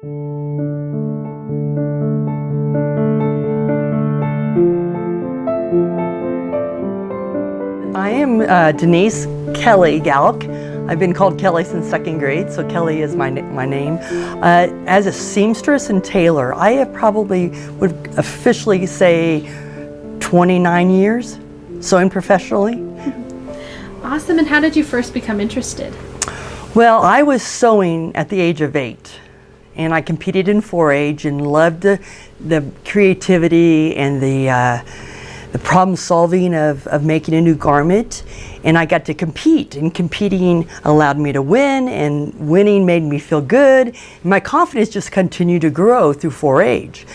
I am Denise Kelly Galk. I've been called Kelly since 2nd grade, so Kelly is my name. As a seamstress and tailor, I have probably would officially say 29 years sewing professionally. Awesome, and how did you first become interested? Well, I was sewing at the age of 8, and I competed in 4-H and loved the creativity and the problem solving of making a new garment. And I got to compete, and competing allowed me to win, and winning made me feel good. My confidence just continued to grow through 4-H.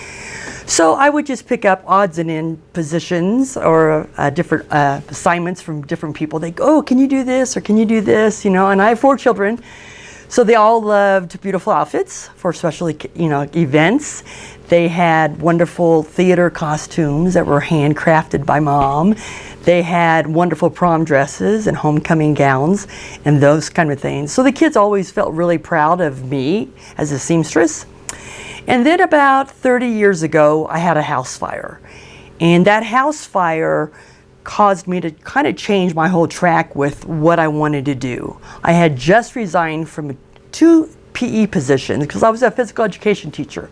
So I would just pick up odds and end positions or different assignments from different people. They go, oh, can you do this or can you do this? You know, and I have 4 children. So they all loved beautiful outfits for special, events. They had wonderful theater costumes that were handcrafted by Mom. They had wonderful prom dresses and homecoming gowns and those kind of things. So the kids always felt really proud of me as a seamstress. And then about 30 years ago, I had a house fire. And that house fire caused me to kind of change my whole track with what I wanted to do. I had just resigned from 2 PE positions because I was a physical education teacher.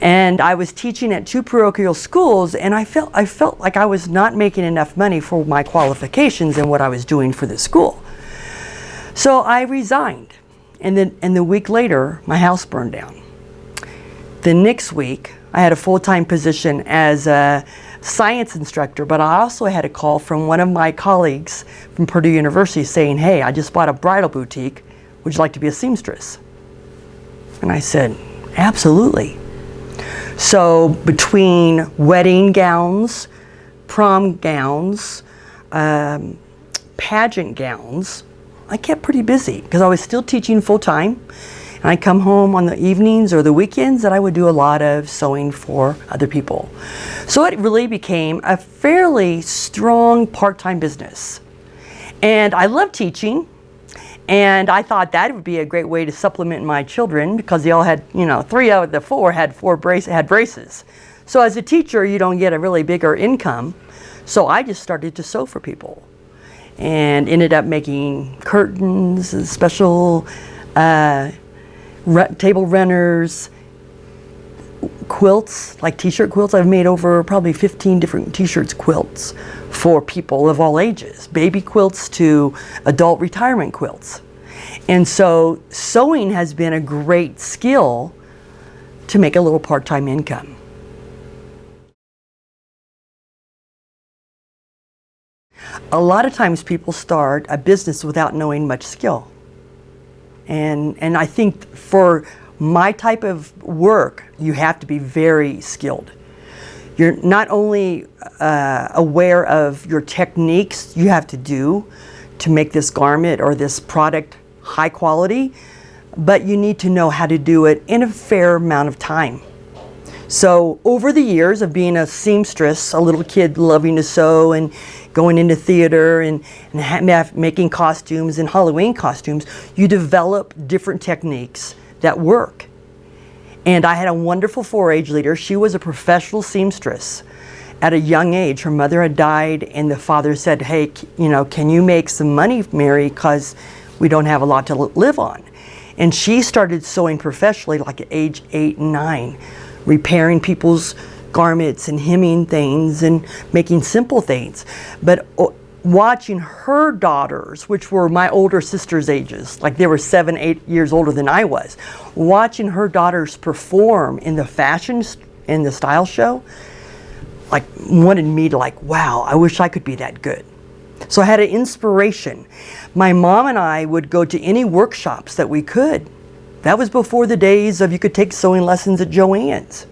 And I was teaching at 2 parochial schools, and I felt like I was not making enough money for my qualifications and what I was doing for the school. So I resigned, and the week later, my house burned down. The next week, I had a full-time position as a science instructor, but I also had a call from one of my colleagues from Purdue University saying, hey, I just bought a bridal boutique. Would you like to be a seamstress? And I said, absolutely. So between wedding gowns, prom gowns, pageant gowns, I kept pretty busy because I was still teaching full-time. And I'd come home on the evenings or the weekends and I would do a lot of sewing for other people. So it really became a fairly strong part-time business. And I love teaching. And I thought that would be a great way to supplement my children because they all had, 3 out of the 4 had braces. So as a teacher, you don't get a really bigger income. So I just started to sew for people and ended up making curtains and special table runners, quilts, like t-shirt quilts. I've made over probably 15 different t-shirts quilts for people of all ages, baby quilts to adult retirement quilts. And so sewing has been a great skill to make a little part-time income. A lot of times people start a business without knowing much skill. And I think for my type of work, you have to be very skilled. You're not only aware of your techniques you have to do to make this garment or this product high quality, but you need to know how to do it in a fair amount of time. So over the years of being a seamstress, a little kid loving to sew and going into theater and making costumes and Halloween costumes, you develop different techniques that work. And I had a wonderful 4-H leader. She was a professional seamstress at a young age. Her mother had died and the father said, hey, can you make some money, Mary, because we don't have a lot to live on. And she started sewing professionally like at age 8 and 9, repairing people's garments and hemming things and making simple things. But watching her daughters, which were my older sister's ages, like they were 7, 8 years older than I was, watching her daughters perform in the fashion, in the style show, like wanted me to wow, I wish I could be that good. So I had an inspiration. My mom and I would go to any workshops that we could. That was before the days of you could take sewing lessons at Joann's.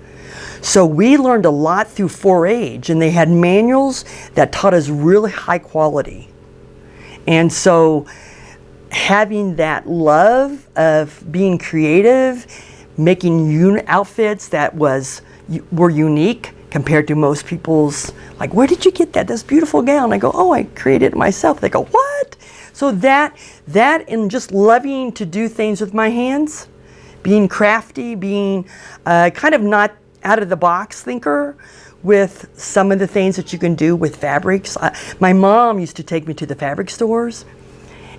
So we learned a lot through 4-H, and they had manuals that taught us really high quality. And so having that love of being creative, making outfits that were unique compared to most people's, like, where did you get that? This beautiful gown. I go, oh, I created it myself. They go, what? So that and just loving to do things with my hands being crafty, being kind of not out of the box thinker with some of the things that you can do with fabrics. My mom used to take me to the fabric stores,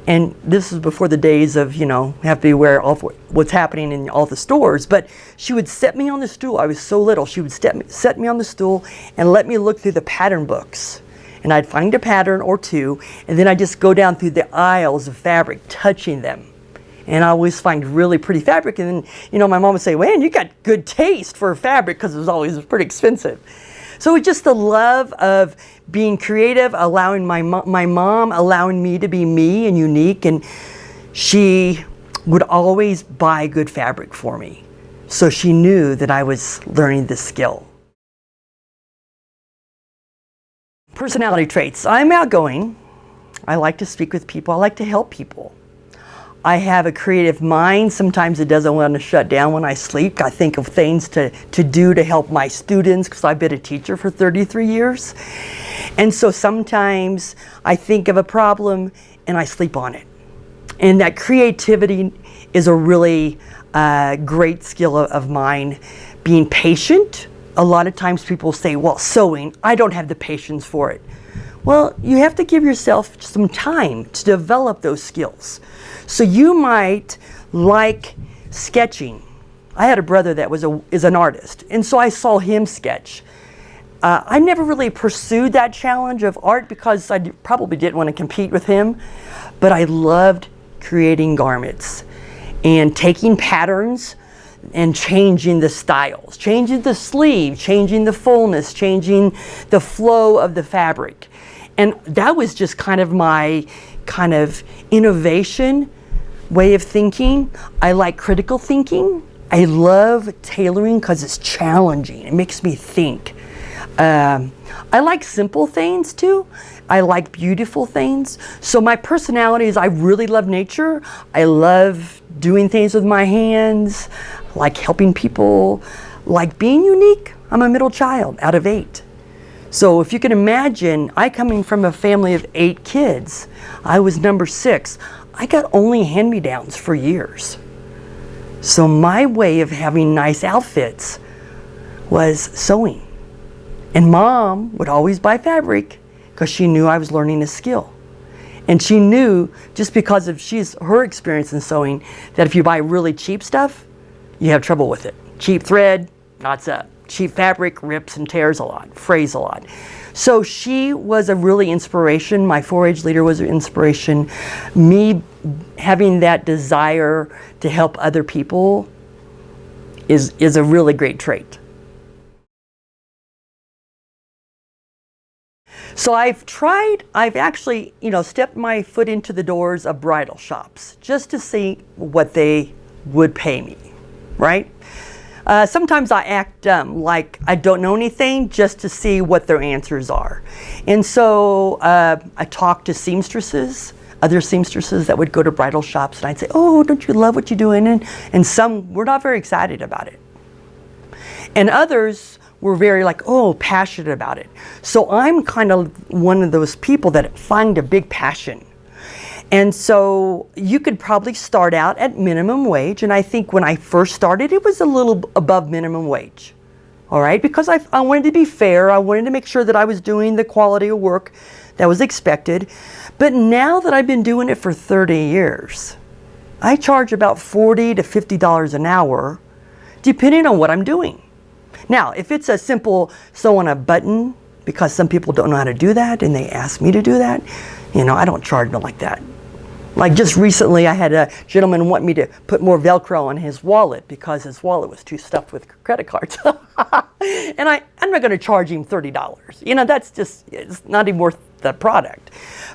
and this was before the days of, have to be aware of what's happening in all the stores, but she would set me on the stool. I was so little. She would set me on the stool and let me look through the pattern books. And I'd find a pattern or two, and then I'd just go down through the aisles of fabric, touching them. And I always find really pretty fabric. And then, my mom would say, "Man, you got good taste for fabric," because it was always pretty expensive. So it's just the love of being creative, allowing my mom allowing me to be me and unique. And she would always buy good fabric for me. So she knew that I was learning this skill. Personality traits. I'm outgoing. I like to speak with people. I like to help people. I have a creative mind. Sometimes it doesn't want to shut down when I sleep. I think of things to do to help my students, because I've been a teacher for 33 years. And so sometimes I think of a problem and I sleep on it. And that creativity is a really great skill of mine. Being patient. A lot of times people say, "Well, sewing, I don't have the patience for it." Well, you have to give yourself some time to develop those skills. So you might like sketching. I had a brother that is an artist, and so I saw him sketch. I never really pursued that challenge of art because I probably didn't want to compete with him, but I loved creating garments and taking patterns and changing the styles, changing the sleeve, changing the fullness, changing the flow of the fabric. And that was just kind of my kind of innovation way of thinking. I like critical thinking. I love tailoring because it's challenging. It makes me think. I like simple things too. I like beautiful things. So my personality is I really love nature. I love doing things with my hands, like helping people, like being unique. I'm a middle child out of 8. So if you can imagine, I coming from a family of 8 kids, I was number 6. I got only hand-me-downs for years. So my way of having nice outfits was sewing. And Mom would always buy fabric because she knew I was learning a skill. And she knew, just because of her experience in sewing, that if you buy really cheap stuff, you have trouble with it. Cheap thread, knots up. Cheap fabric rips and tears a lot, frays a lot. So she was a really inspiration. My 4-H leader was an inspiration. Me having that desire to help other people is a really great trait. So I've actually, stepped my foot into the doors of bridal shops just to see what they would pay me, right? Sometimes I act like I don't know anything just to see what their answers are. And so I talked to seamstresses, other seamstresses that would go to bridal shops, and I'd say, "Oh, don't you love what you're doing?" And some were not very excited about it. And others were very passionate about it. So I'm kind of one of those people that find a big passion. And so you could probably start out at minimum wage. And I think when I first started, it was a little above minimum wage. All right, because I wanted to be fair. I wanted to make sure that I was doing the quality of work that was expected. But now that I've been doing it for 30 years, I charge about $40 to $50 an hour, depending on what I'm doing. Now, if it's a simple sew on a button, because some people don't know how to do that and they ask me to do that, I don't charge them like that. Like just recently, I had a gentleman want me to put more Velcro on his wallet because his wallet was too stuffed with credit cards. And I'm not going to charge him $30. That's just, it's not even worth the product.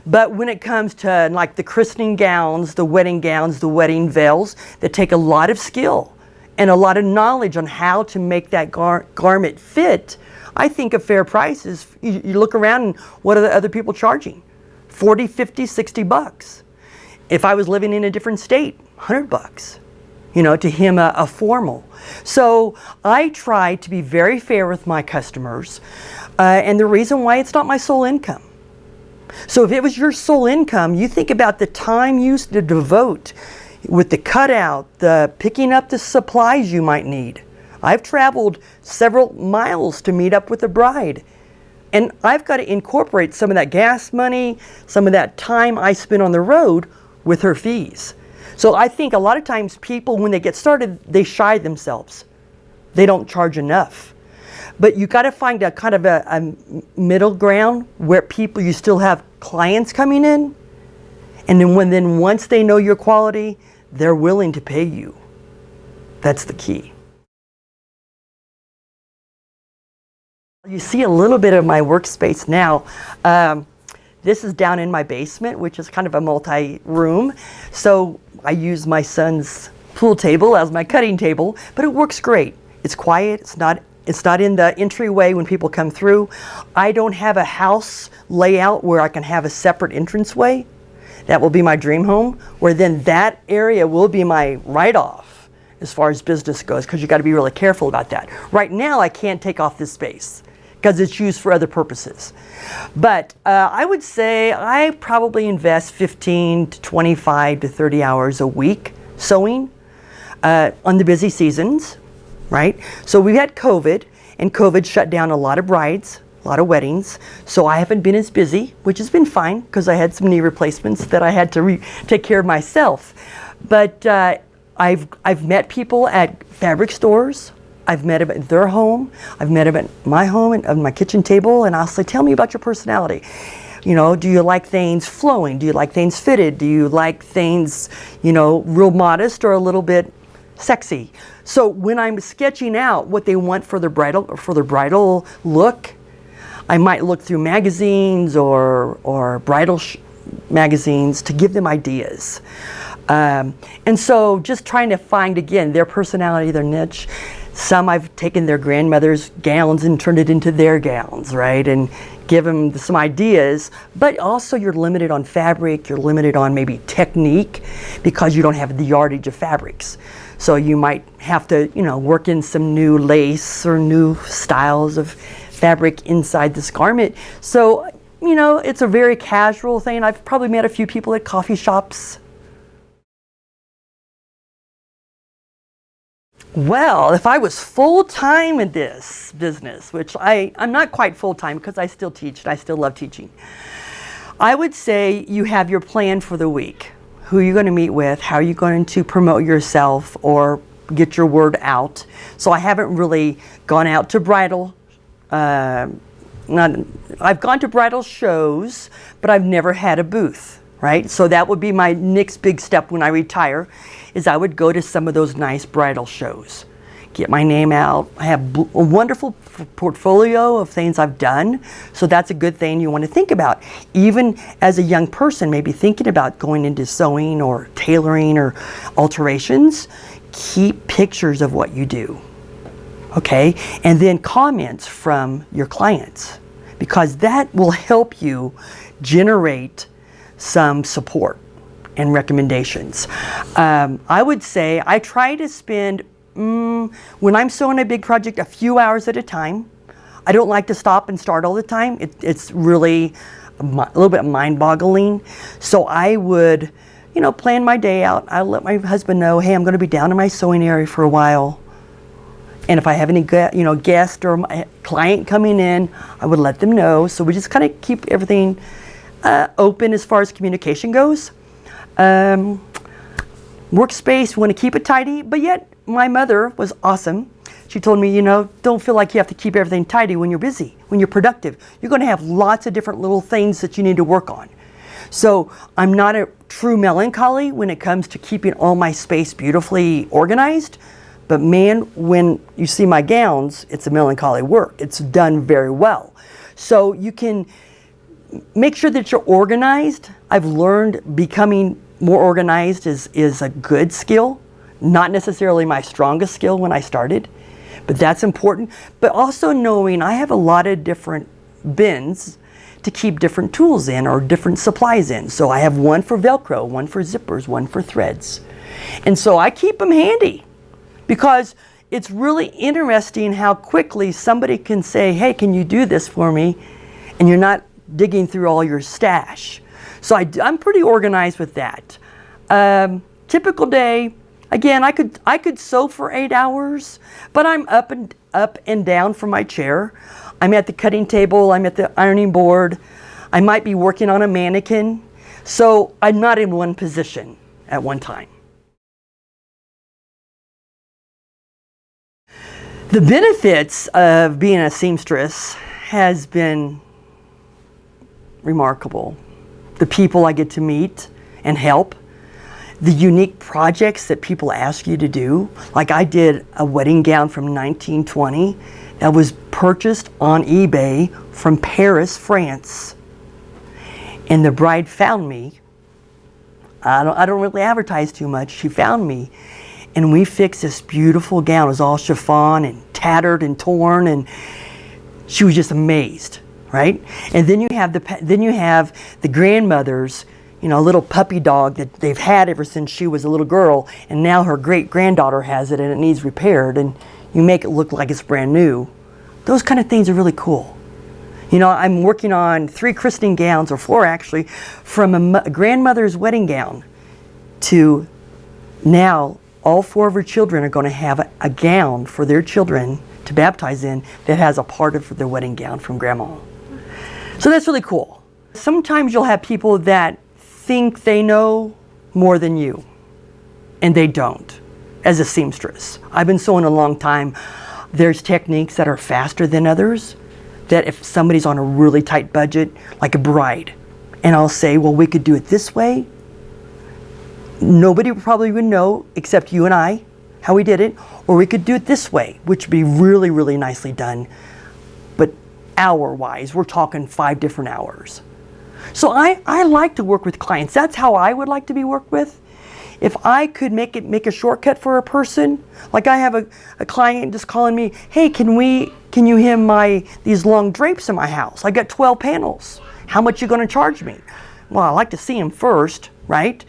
But when it comes to like the christening gowns, the wedding veils that take a lot of skill and a lot of knowledge on how to make that garment fit, I think a fair price is, you look around and what are the other people charging? 40, 50, 60 bucks. If I was living in a different state, 100 bucks, to him a formal. So I try to be very fair with my customers. And the reason why it's not my sole income. So if it was your sole income, you think about the time you used to devote, with the cutout, the picking up the supplies you might need. I've traveled several miles to meet up with a bride. And I've got to incorporate some of that gas money, some of that time I spend on the road with her fees. So I think a lot of times people, when they get started, they shy themselves. They don't charge enough. But you got to find a kind of a middle ground where you still have clients coming in. And then once they know your quality, they're willing to pay you. That's the key. You see a little bit of my workspace now. This is down in my basement, which is kind of a multi-room. So I use my son's pool table as my cutting table, but it works great. It's quiet. It's not in the entryway when people come through. I don't have a house layout where I can have a separate entranceway. That will be my dream home, where then that area will be my write-off as far as business goes, because you got to be really careful about that. Right now, I can't take off this space because it's used for other purposes. But I would say I probably invest 15 to 25 to 30 hours a week sewing on the busy seasons, right? So we had COVID, and COVID shut down a lot of brides, a lot of weddings. So I haven't been as busy, which has been fine because I had some knee replacements that I had to take care of myself. But I've met people at fabric stores. I've met them at their home. I've met them at my home and on my kitchen table, and I'll say, tell me about your personality. You know, do you like things flowing? Do you like things fitted? Do you like things, real modest or a little bit sexy? So when I'm sketching out what they want for their bridal look, I might look through magazines or bridal magazines to give them ideas. And so just trying to find, again, their personality, their niche. Some I've taken their grandmother's gowns and turned it into their gowns, right? And give them some ideas, but also you're limited on fabric, you're limited on maybe technique because you don't have the yardage of fabrics. So you might have to, work in some new lace or new styles of fabric inside this garment. So, it's a very casual thing. I've probably met a few people at coffee shops. Well, if I was full-time in this business, which I'm not quite full-time because I still teach and I still love teaching, I would say you have your plan for the week. Who are you going to meet with? How are you going to promote yourself or get your word out? So I haven't really gone out to bridal. I've gone to bridal shows, but I've never had a booth, right? So that would be my next big step when I retire, is I would go to some of those nice bridal shows, get my name out. I have a wonderful portfolio of things I've done, so that's a good thing you want to think about. Even as a young person, maybe thinking about going into sewing or tailoring or alterations, keep pictures of what you do, okay? And then comments from your clients, because that will help you generate some support and recommendations. I would say I try to spend, when I'm sewing a big project, a few hours at a time. I don't like to stop and start all the time. It's really a little bit mind-boggling. So I would, plan my day out. I let my husband know, hey, I'm going to be down in my sewing area for a while. And if I have any guest or my client coming in, I would let them know. So we just kind of keep everything open as far as communication goes. Workspace, we want to keep it tidy, but yet my mother was awesome. She told me, don't feel like you have to keep everything tidy when you're busy, when you're productive. You're going to have lots of different little things that you need to work on. So I'm not a true melancholy when it comes to keeping all my space beautifully organized. But man, when you see my gowns, it's a melancholy work. It's done very well. So you can make sure that you're organized. I've learned becoming more organized is a good skill, not necessarily my strongest skill when I started, but that's important. But also knowing I have a lot of different bins to keep different tools in or different supplies in. So I have one for Velcro, one for zippers, one for threads. And so I keep them handy because it's really interesting how quickly somebody can say, hey, can you do this for me? And you're not digging through all your stash. So I'm pretty organized with that. typical day, again, I could sew for 8 hours, but I'm up and down from my chair. I'm at the cutting table, I'm at the ironing board. I might be working on a mannequin. So I'm not in one position at one time. The benefits of being a seamstress has been remarkable. The people I get to meet and help, the unique projects that people ask you to do. Like I did a wedding gown from 1920 that was purchased on eBay from Paris, France. And the bride found me. I don't really advertise too much. She found me, and we fixed this beautiful gown. It was all chiffon and tattered and torn, and she was just amazed, right? And then you have the grandmothers, you know, a little puppy dog that they've had ever since she was a little girl, and now her great granddaughter has it, and it needs repaired, and you make it look like it's brand new. Those kind of things are really cool. You know, I'm working on 3 christening gowns, or 4 actually, from a grandmother's wedding gown to now all 4 of her children are going to have a gown for their children to baptize in that has a part of their wedding gown from grandma. So that's really cool. Sometimes you'll have people that think they know more than you, and they don't. As a seamstress, I've been sewing a long time. There's techniques that are faster than others. That if somebody's on a really tight budget, like a bride, and I'll say, well, we could do it this way. Nobody probably would know except you and I how we did it, or we could do it this way, which would be really, really nicely done. But hour-wise, we're talking 5 different hours. So I like to work with clients. That's how I would like to be worked with. If I could make a shortcut for a person, like I have a client just calling me, hey, can you hem these long drapes in my house? I got 12 panels. How much you gonna charge me? Well, I like to see them first, right?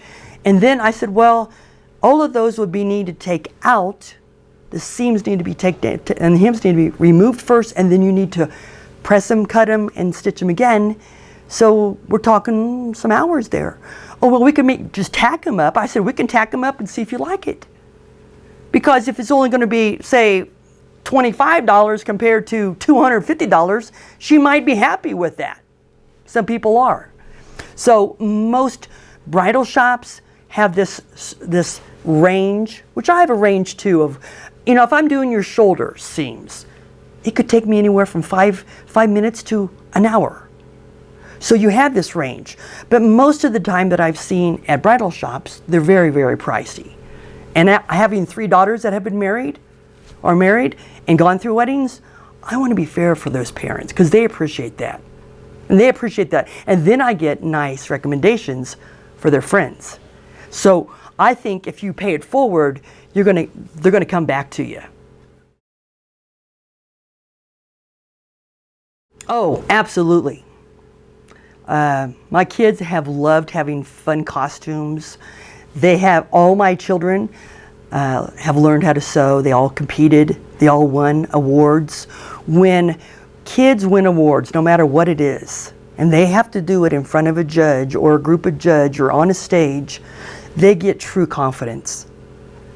And then I said, well, all of those would be needed to take out. The seams need to be taken, and the hems need to be removed first, and then you need to press them, cut them, and stitch them again. So we're talking some hours there. Oh, well, we can just tack them up. I said, we can tack them up and see if you like it. Because if it's only going to be, say, $25 compared to $250, she might be happy with that. Some people are. So most bridal shops have this range, which I have a range too of, you know, if I'm doing your shoulder seams, it could take me anywhere from 5 minutes to an hour. So you have this range, but most of the time that I've seen at bridal shops, they're very, very pricey. And having 3 daughters that have been married and gone through weddings, I want to be fair for those parents because they appreciate that. And they appreciate that. And then I get nice recommendations for their friends. So I think if you pay it forward, they're gonna come back to you. Oh, absolutely. My kids have loved having fun costumes. All my children have learned how to sew. They all competed. They all won awards. When kids win awards, no matter what it is, and they have to do it in front of a judge or a group of judges or on a stage, they get true confidence.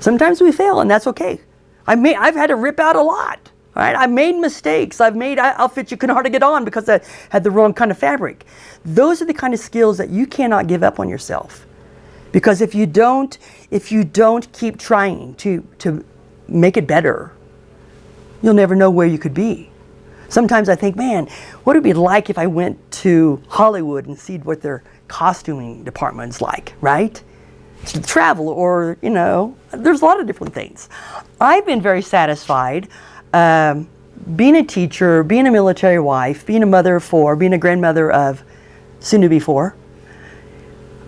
Sometimes we fail, and that's okay. I've had to rip out a lot. All right, I made mistakes. I've made outfits you can hardly get on because I had the wrong kind of fabric. Those are the kind of skills that you cannot give up on yourself. Because if you don't keep trying to make it better, you'll never know where you could be. Sometimes I think, man, what would it be like if I went to Hollywood and see what their costuming department's like, right? To travel, or, you know, there's a lot of different things. I've been very satisfied being a teacher, being a military wife, being a mother of 4, being a grandmother of soon to be 4.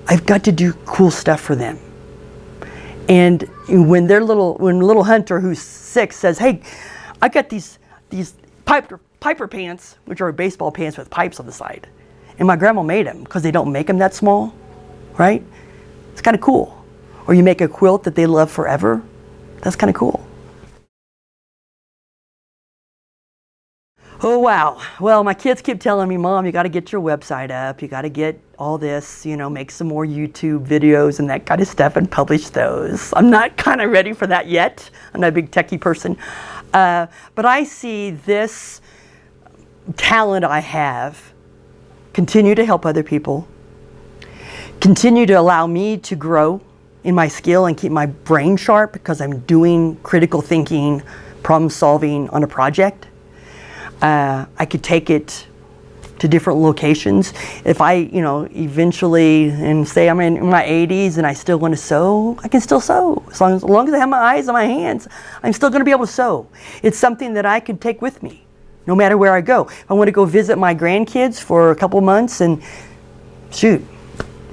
I've got to do cool stuff for them. And when little Hunter, who's 6, says, hey, I got these Piper pants, which are baseball pants with pipes on the side. And my grandma made them because they don't make them that small, right? It's kind of cool. Or you make a quilt that they love forever. That's kind of cool. Oh, wow. Well, my kids keep telling me, Mom, you got to get your website up. You got to get all this, make some more YouTube videos and that kind of stuff and publish those. I'm not kind of ready for that yet. I'm not a big techie person. But I see this talent I have continue to help other people, continue to allow me to grow in my skill and keep my brain sharp because I'm doing critical thinking, problem solving on a project. I could take it to different locations. If I, eventually, and say I'm in my 80s and I still want to sew, I can still sew. As long as I have my eyes and my hands, I'm still going to be able to sew. It's something that I can take with me, no matter where I go. If I want to go visit my grandkids for a couple months and shoot,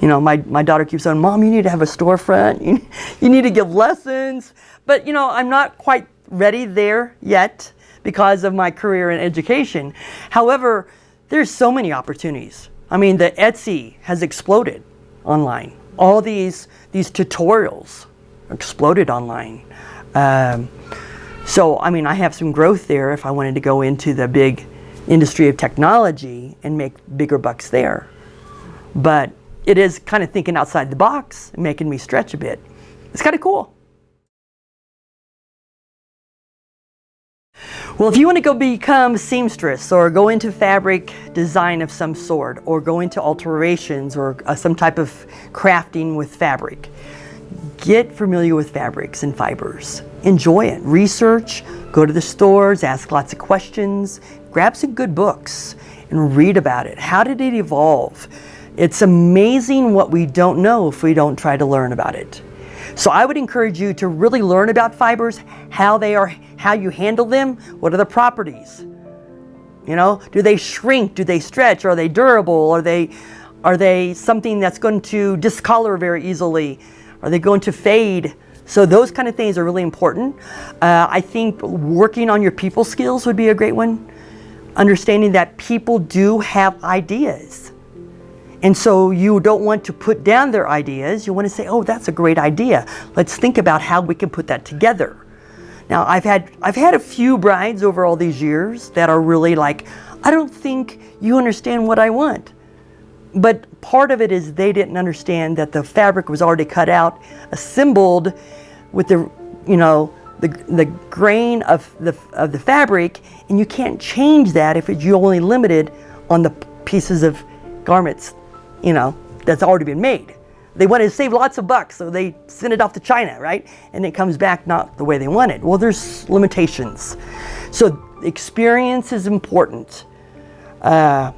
my daughter keeps saying, Mom, you need to have a storefront. You need to give lessons. But, I'm not quite ready there yet because of my career in education. However, there's so many opportunities. I mean, the Etsy has exploded online. All these tutorials exploded online. So, I have some growth there if I wanted to go into the big industry of technology and make bigger bucks there. But it is kind of thinking outside the box and making me stretch a bit. It's kind of cool. Well, if you want to go become seamstress or go into fabric design of some sort or go into alterations or some type of crafting with fabric, get familiar with fabrics and fibers. Enjoy it. Research, go to the stores, ask lots of questions, grab some good books and read about it. How did it evolve? It's amazing what we don't know if we don't try to learn about it. So I would encourage you to really learn about fibers, how they are, how you handle them, what are the properties? Do they shrink? Do they stretch? Are they durable? Are they something that's going to discolor very easily? Are they going to fade? So those kind of things are really important. I think working on your people skills would be a great one. Understanding that people do have ideas. And so you don't want to put down their ideas. You want to say, oh, that's a great idea. Let's think about how we can put that together. Now, I've had a few brides over all these years that are really like, I don't think you understand what I want. But part of it is they didn't understand that the fabric was already cut out, assembled with the grain of the fabric, and you can't change that if you're only limited on the pieces of garments that's already been made. They wanted to save lots of bucks, so they send it off to China, right? And it comes back not the way they wanted. Well, there's limitations. So experience is important. I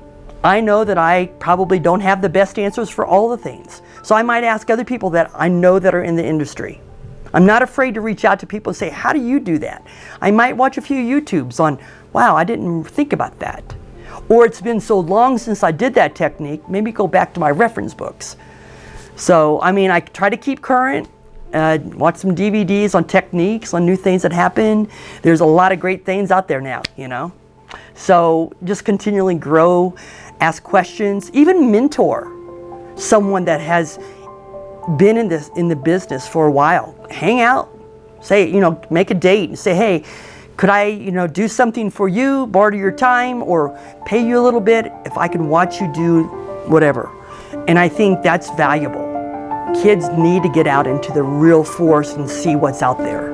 know that I probably don't have the best answers for all the things. So I might ask other people that I know that are in the industry. I'm not afraid to reach out to people and say, how do you do that? I might watch a few YouTubes on, wow, I didn't think about that. Or it's been so long since I did that technique, maybe go back to my reference books. So, I try to keep current, watch some DVDs on techniques, on new things that happen. There's a lot of great things out there now, So just continually grow, ask questions, even mentor someone that has been in the business for a while. Hang out, say, make a date and say, hey, could I, do something for you, barter your time, or pay you a little bit if I can watch you do whatever. And I think that's valuable. Kids need to get out into the real force and see what's out there.